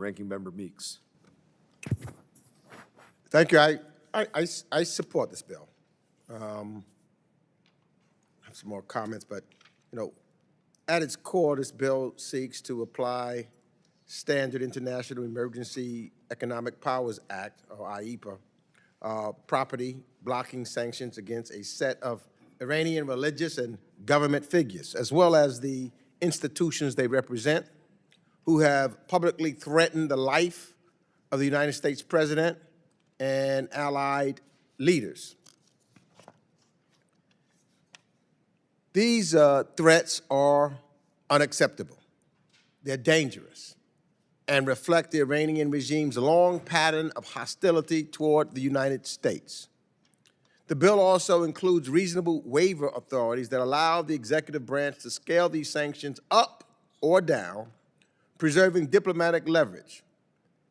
Ranking Member Meeks. Thank you. I support this bill. I have some more comments, but at its core, this bill seeks to apply Standard International Emergency Economic Powers Act, or IEEPA, property blocking sanctions against a set of Iranian religious and government figures, as well as the institutions they represent, who have publicly threatened the life of the United States president and allied leaders. These threats are unacceptable. They're dangerous and reflect the Iranian regime's long pattern of hostility toward the United States. The bill also includes reasonable waiver authorities that allow the executive branch to scale these sanctions up or down, preserving diplomatic leverage.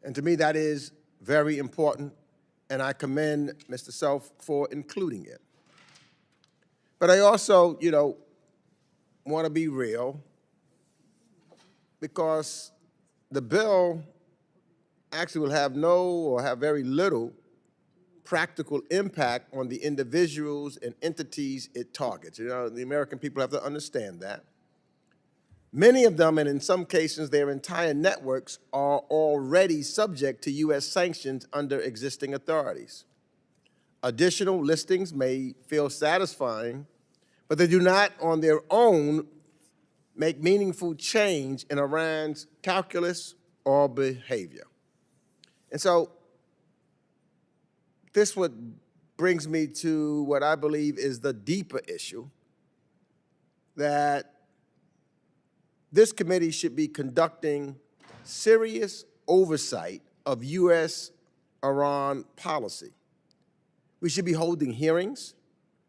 And to me, that is very important, and I commend Mr. Self for including it. But I also, want to be real, because the bill actually will have no or have very little practical impact on the individuals and entities it targets. The American people have to understand that. Many of them, and in some cases their entire networks, are already subject to U.S. sanctions under existing authorities. Additional listings may feel satisfying, but they do not on their own make meaningful change in Iran's calculus or behavior. And so this brings me to what I believe is the deeper issue, that this committee should be conducting serious oversight of U.S.-Iran policy. We should be holding hearings,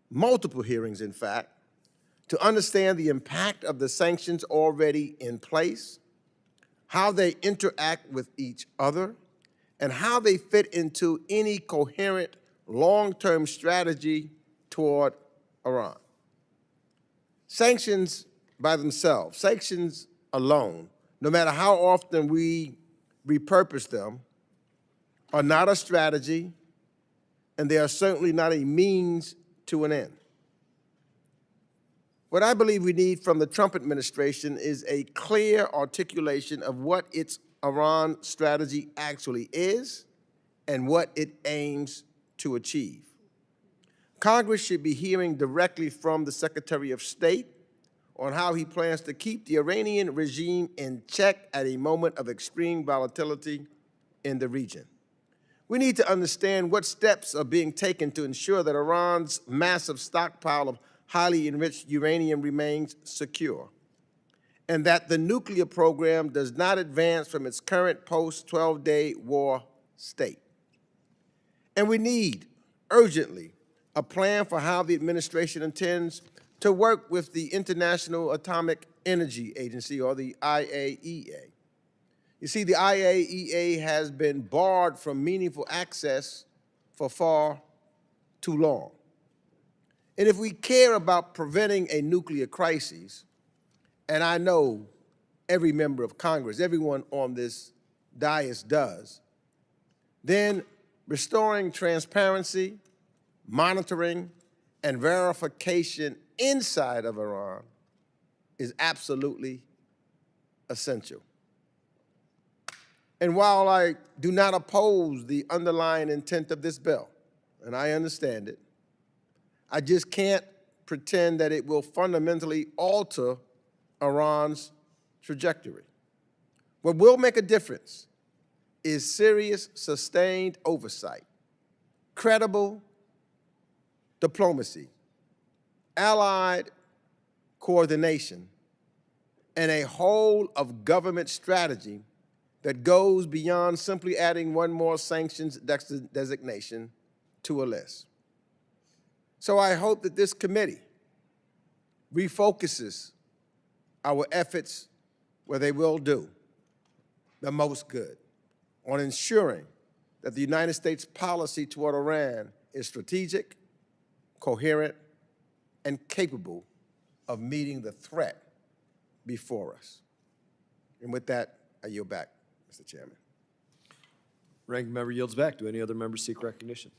multiple hearings in fact, to understand the impact of the sanctions already in place, how they interact with each other, and how they fit into any coherent long-term strategy toward Iran. Sanctions by themselves, sanctions alone, no matter how often we repurpose them, are not a strategy, and they are certainly not a means to an end. What I believe we need from the Trump administration is a clear articulation of what its Iran strategy actually is and what it aims to achieve. Congress should be hearing directly from the Secretary of State on how he plans to keep the Iranian regime in check at a moment of extreme volatility in the region. We need to understand what steps are being taken to ensure that Iran's massive stockpile of highly enriched uranium remains secure, and that the nuclear program does not advance from its current post-12-day war state. And we need, urgently, a plan for how the administration intends to work with the International Atomic Energy Agency, or the IAEA. You see, the IAEA has been barred from meaningful access for far too long. And if we care about preventing a nuclear crisis, and I know every member of Congress, everyone on this dais does, then restoring transparency, monitoring, and verification inside of Iran is absolutely essential. And while I do not oppose the underlying intent of this bill, and I understand it, I just can't pretend that it will fundamentally alter Iran's trajectory. What will make a difference is serious, sustained oversight, credible diplomacy, allied coordination, and a whole of government strategy that goes beyond simply adding one more sanctions designation to a list. So I hope that this committee refocuses our efforts where they will do the most good, on ensuring that the United States policy toward Iran is strategic, coherent, and capable of meeting the threat before us. And with that, I yield back, Mr. Chairman. Ranking member yields back. Do any other members seek recognition?